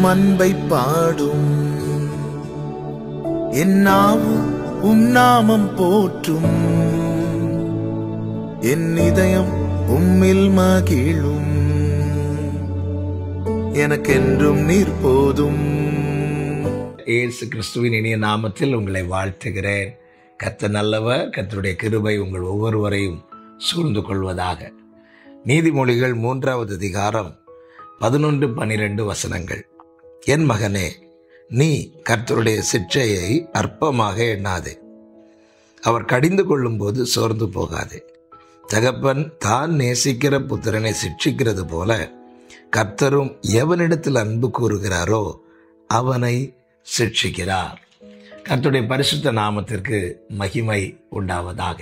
அன்பை பாடும். என் நாவும் நாமம் போற்றும். என் இதயம் உம்மில் மகிழும். எனக்கென்றும் நீர் போதும். இயேசு கிறிஸ்துவின் இனிய நாமத்தில் உங்களை வாழ்த்துகிறேன். கர்த்தர் நல்லவர். கர்த்தருடைய கிருபை உங்கள் ஒவ்வொருவரையும் சூழ்ந்து கொள்வதாக. நீதிமொழிகள் 3வது அதிகாரம் 11-12 வசனங்கள். என் மகனே, நீ கர்த்தருடைய சிட்சையை அற்பமாக எண்ணாதே. அவர் கடிந்து கொள்ளும் போது சோர்ந்து போகாதே. தகப்பன் தான் நேசிக்கிற புத்திரனை சிட்சிக்கிறது போல கர்த்தரும் எவனிடத்தில் அன்பு கூறுகிறாரோ அவனை சிட்சிக்கிறார். கர்த்தருடைய பரிசுத்த நாமத்திற்கு மகிமை உண்டாவதாக.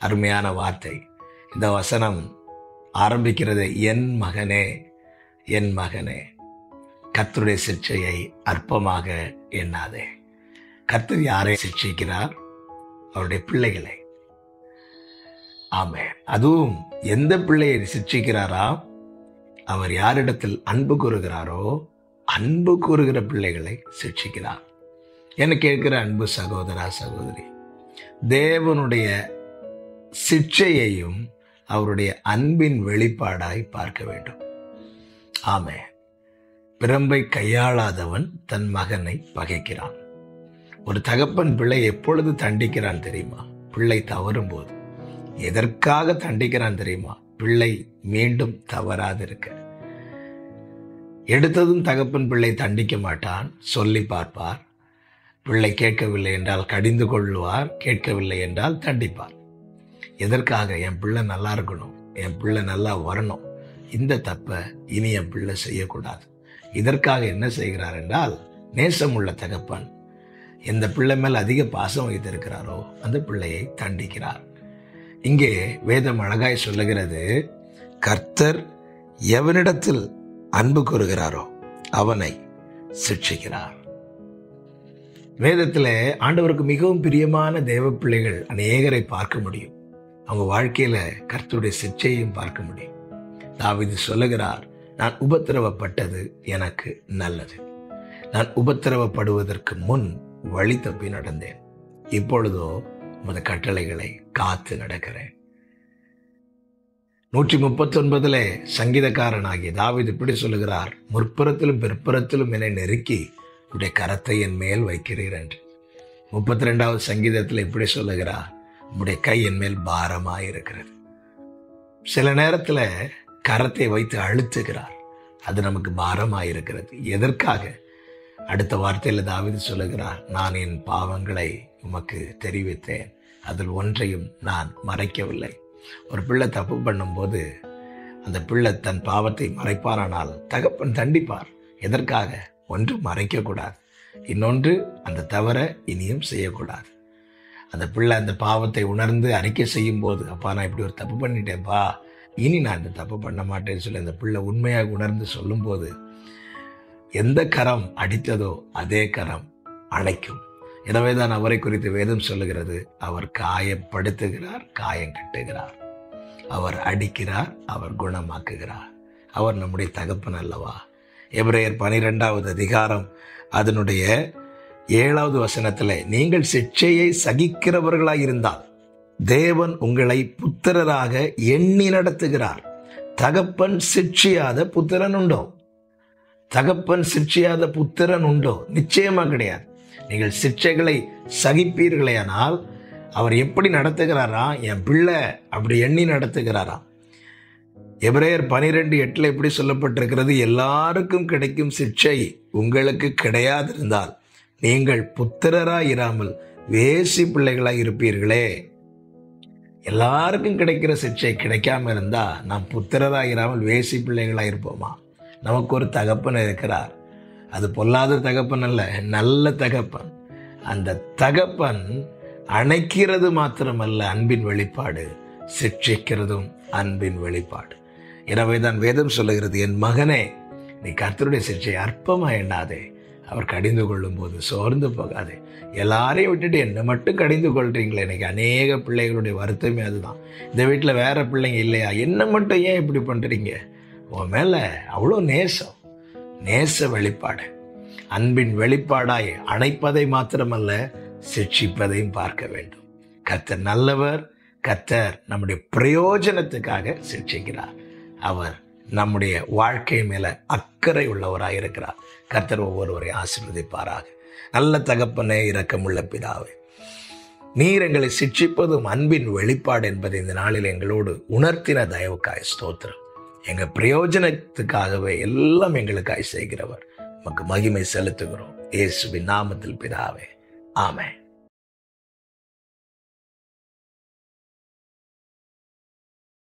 அருமையான வார்த்தை. இந்த வசனம் ஆரம்பிக்கிறது, என் மகனே, என் மகனே, கர்த்தருடைய சிட்சையை அற்பமாக எண்ணாதே. கர்த்தர் யாரை சிட்சிக்கிறார்? அவருடைய பிள்ளைகளை. ஆமென். அதுவும் எந்த பிள்ளையை சிட்சிக்கிறாரா? அவர் யாரிடத்தில் அன்பு கூறுகிறாரோ அன்பு கூறுகிற பிள்ளைகளை சிட்சிக்கிறார். என்ன கேட்கிற அன்பு சகோதரா, சகோதரி, தேவனுடைய சிட்சையையும் அவருடைய அன்பின் வெளிப்பாடாய் பார்க்க வேண்டும். ஆமென். பிரம்பை கையாளாதவன் தன் மகனை பகைக்கிறான். ஒரு தகப்பன் பிள்ளை எப்பொழுது தண்டிக்கிறான் தெரியுமா? பிள்ளை தவறும் போது. எதற்காக தண்டிக்கிறான் தெரியுமா? பிள்ளை மீண்டும் தவறாதிருக்க. எடுத்ததும் தகப்பன் பிள்ளை தண்டிக்க மாட்டான், சொல்லி பார்ப்பார். பிள்ளை கேட்கவில்லை என்றால் கடிந்து கொள்வார், கேட்கவில்லை என்றால் தண்டிப்பார். எதற்காக? என் பிள்ளை நல்லா இருக்கணும், என் பிள்ளை நல்லா வரணும், இந்த தப்பை இனி என் பிள்ளை செய்யக்கூடாது. இதற்காக என்ன செய்கிறார் என்றால், நேசமுள்ள தகப்பன் எந்த பிள்ளை மேல் அதிக பாசம் வைத்திருக்கிறாரோ அந்த பிள்ளையை தண்டிக்கிறார். இங்கே வேதம் அழகாய் சொல்லுகிறது, கர்த்தர் எவனிடத்தில் அன்பு கூறுகிறாரோ அவனை சிட்சிக்கிறார். வேதத்தில் ஆண்டவருக்கு மிகவும் பிரியமான தேவ பிள்ளைகள் அநேகரை பார்க்க முடியும். அவங்க வாழ்க்கையில கர்த்தருடைய சிட்சையையும் பார்க்க முடியும். தாவீது சொல்லுகிறார், நான் உபத்திரவப்பட்டது எனக்கு நல்லது. நான் உபத்திரவப்படுவதற்கு முன் வழி தப்பி நடந்தேன். இப்பொழுதோ உமது கட்டளைகளை காத்து நடக்கிறேன். 139 சங்கீதக்காரனாகிய தாவீது இப்படி சொல்லுகிறார், முற்புறத்திலும் பிற்புறத்திலும் என்னை நெருக்கி உடைய கரத்தை என் மேல் வைக்கிறீர் என்று. 32வது சங்கீதத்தில் இப்படி சொல்லுகிறார், உடைய கை என் மேல் பாரமாயிருக்கிறது. சில நேரத்தில் கரத்தை வைத்து அழுத்துகிறார், அது நமக்கு பாரமாயிருக்கிறது. எதற்காக? அடுத்த வார்த்தையில் தாவீது சொல்லுகிறார், நான் என் பாவங்களை உமக்கு தெரிவித்தேன், அதில் ஒன்றையும் நான் மறைக்கவில்லை. ஒரு பிள்ளை தப்பு பண்ணும்போது அந்த பிள்ளை தன் பாவத்தை மறைப்பாரானால் தகப்பன் தண்டிப்பார். எதற்காக? ஒன்று மறைக்கக்கூடாது, இன்னொன்று அந்த தவற இனியும் செய்யக்கூடாது. அந்த பிள்ளை அந்த பாவத்தை உணர்ந்து அறிக்கை செய்யும் போது, அப்பா நான் இப்படி ஒரு தப்பு பண்ணிட்டேன்ப்பா, இனி நான் இந்த தப்பு பண்ண மாட்டேன்னு சொல்லி அந்த பிள்ளை உண்மையாக உணர்ந்து சொல்லும் போது எந்த கரம் அடித்ததோ அதே கரம் அணைக்கும். எனவேதான் அவரை குறித்து வேதம் சொல்லுகிறது, அவர் காயப்படுத்துகிறார், காயம் கட்டுகிறார், அவர் அடிக்கிறார், அவர் குணமாக்குகிறார். அவர் நம்முடைய தகப்பன் அல்லவா? எபிரேயர் 12வது அதிகாரம் அதனுடைய 7வது வசனத்தில், நீங்கள் சிட்சையை சகிக்கிறவர்களாய் இருந்தால் தேவன் உங்களை புத்திரராக எண்ணி நடத்துகிறார். தகப்பன் சிட்சியாத புத்திரன் உண்டோ? தகப்பன் சிட்சியாத புத்திரன் உண்டோ? நிச்சயமா கிடையாது. நீங்கள் சிட்சைகளை சகிப்பீர்களேயானால் அவர் எப்படி நடத்துகிறாரா? என் பிள்ளை அப்படி எண்ணி நடத்துகிறாரா? எபிரேயர் 12:8 எப்படி சொல்லப்பட்டிருக்கிறது, எல்லாருக்கும் கிடைக்கும் சிட்சை உங்களுக்கு கிடையாதிருந்தால் நீங்கள் புத்திரராய் இராமல் வேசி பிள்ளைகளாய் இருப்பீர்களே. எல்லாருக்கும் கிடைக்கிற சிட்சை கிடைக்காம இருந்தா நாம் புத்திரராய் இராமல் வேசி பிள்ளைகளாய் இருப்போமா? நமக்கு ஒரு தகப்பன் இருக்கிறார். அது பொல்லாத தகப்பன் அல்ல, நல்ல தகப்பன். அந்த தகப்பன் அணைக்கிறது மாத்திரமல்ல அன்பின் வெளிப்பாடு, சிட்சிக்கிறதும் அன்பின் வெளிப்பாடு. எனவேதான் வேதம் சொல்லுகிறது, என் மகனே, நீ கர்த்தருடைய சிட்சை அற்பமா எண்ணாதே. அவர் கடிந்து கொள்ளும் போது சோர்ந்து போகாதே. எல்லாரையும் விட்டுட்டு என்னை மட்டும் கடிந்து கொள்றீங்களே. இன்னைக்கு அநேக பிள்ளைகளுடைய வருத்தமே அதுதான். இந்த வீட்டில் வேற பிள்ளைங்க இல்லையா? என்ன மட்டும் ஏன் இப்படி பண்றீங்க? உன் மேல அவ்வளோ நேச வெளிப்பாடு. அன்பின் வெளிப்பாடாய் அணைப்பதை மாத்திரமல்ல, சிட்சிப்பதையும் பார்க்க வேண்டும். கர்த்தர் நல்லவர். கர்த்தர் நம்முடைய பிரயோஜனத்துக்காக சிட்சிக்கிறார். அவர் நம்முடைய வாழ்க்கை மேல அக்கறை உள்ளவராய் இருக்கிறார். கர்த்தர் ஒவ்வொருவரை ஆசீர்வதிப்பாராக. நல்ல தகப்பனே, இரக்கமுள்ள பிதாவே, நீர் எங்களை சிட்சிப்பதும் அன்பின் வெளிப்பாடு என்பதை இந்த நாளில் எங்களோடு உணர்த்தின தயவுக்காய் ஸ்தோத்திரம். எங்க பிரயோஜனத்துக்காகவே எல்லாம் எங்களுக்காய் செய்கிறவர். நமக்கு மகிமை செலுத்துகிறோம். இயேசுவின் நாமத்தில் பிதாவே, ஆமென்.